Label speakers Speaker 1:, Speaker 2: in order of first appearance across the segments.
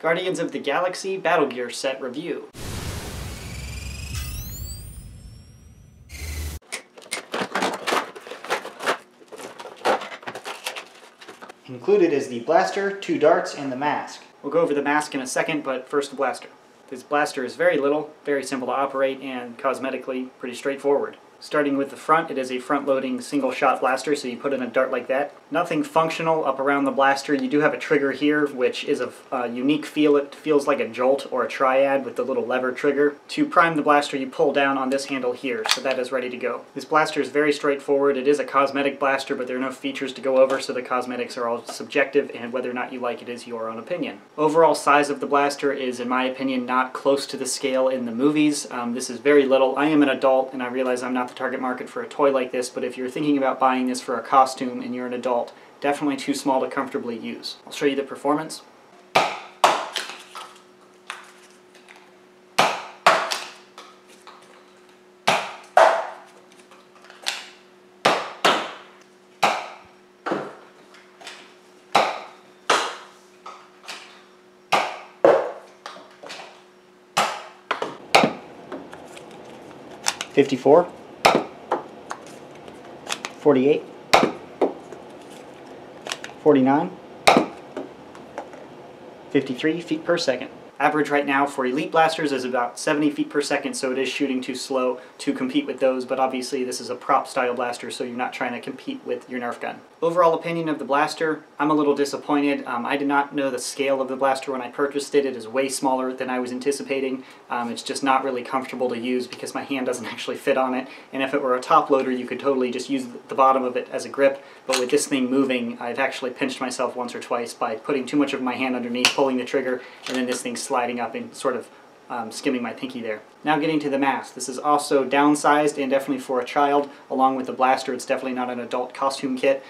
Speaker 1: Guardians of the Galaxy Battle Gear Set Review. Included is the blaster, 2 darts, and the mask. We'll go over the mask in a second, but first the blaster. This blaster is very little, very simple to operate, and cosmetically pretty straightforward. Starting with the front, it is a front-loading single-shot blaster, so you put in a dart like that. Nothing functional up around the blaster. You do have a trigger here, which is a unique feel. It feels like a jolt or a triad with the little lever trigger. To prime the blaster, you pull down on this handle here, so that is ready to go. This blaster is very straightforward. It is a cosmetic blaster, but there are no features to go over, so the cosmetics are all subjective, and whether or not you like it is your own opinion. Overall size of the blaster is, in my opinion, not close to the scale in the movies. This is very little. I am an adult, and I realize I'm not the target market for a toy like this, but if you're thinking about buying this for a costume and you're an adult, definitely too small to comfortably use. I'll show you the performance. $54, 48, 49, 53 feet per second. Average right now for Elite blasters is about 70 feet per second, so it is shooting too slow to compete with those, but obviously this is a prop style blaster, so you're not trying to compete with your Nerf gun. Overall opinion of the blaster, I'm a little disappointed. I did not know the scale of the blaster when I purchased it. It is way smaller than I was anticipating. It's just not really comfortable to use because my hand doesn't actually fit on it, and if it were a top loader you could totally just use the bottom of it as a grip, but with this thing moving I've actually pinched myself once or twice by putting too much of my hand underneath, pulling the trigger, and then this thing sliding up and sort of skimming my pinky there. Now getting to the mask. This is also downsized and definitely for a child. Along with the blaster, it's definitely not an adult costume kit,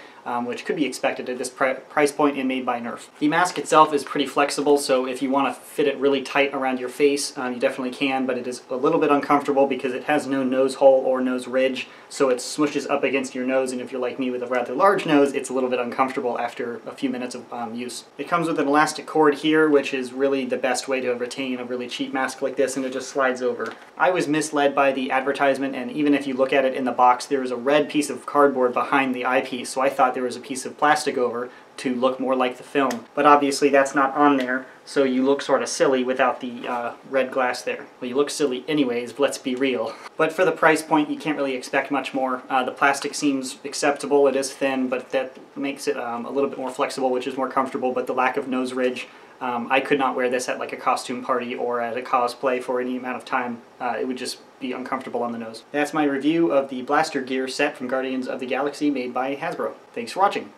Speaker 1: which could be expected at this price point and made by Nerf. The mask itself is pretty flexible, so if you want to fit it really tight around your face, you definitely can, but it is a little bit uncomfortable because it has no nose hole or nose ridge, so it smushes up against your nose, and if you're like me with a rather large nose, it's a little bit uncomfortable after a few minutes of use. It comes with an elastic cord here, which is really the best way to retain a really cheap mask like this, and it just slides over. I was misled by the advertisement, and even if you look at it in the box, there is a red piece of cardboard behind the eyepiece, so I thought there was a piece of plastic over to look more like the film. But obviously that's not on there, so you look sort of silly without the red glass there. Well, you look silly anyways, let's be real. But for the price point, you can't really expect much more. The plastic seems acceptable. It is thin, but that makes it a little bit more flexible, which is more comfortable, but the lack of nose ridge, I could not wear this at like a costume party or at a cosplay for any amount of time. It would just be uncomfortable on the nose. That's my review of the Blaster Gear set from Guardians of the Galaxy made by Hasbro. Thanks for watching.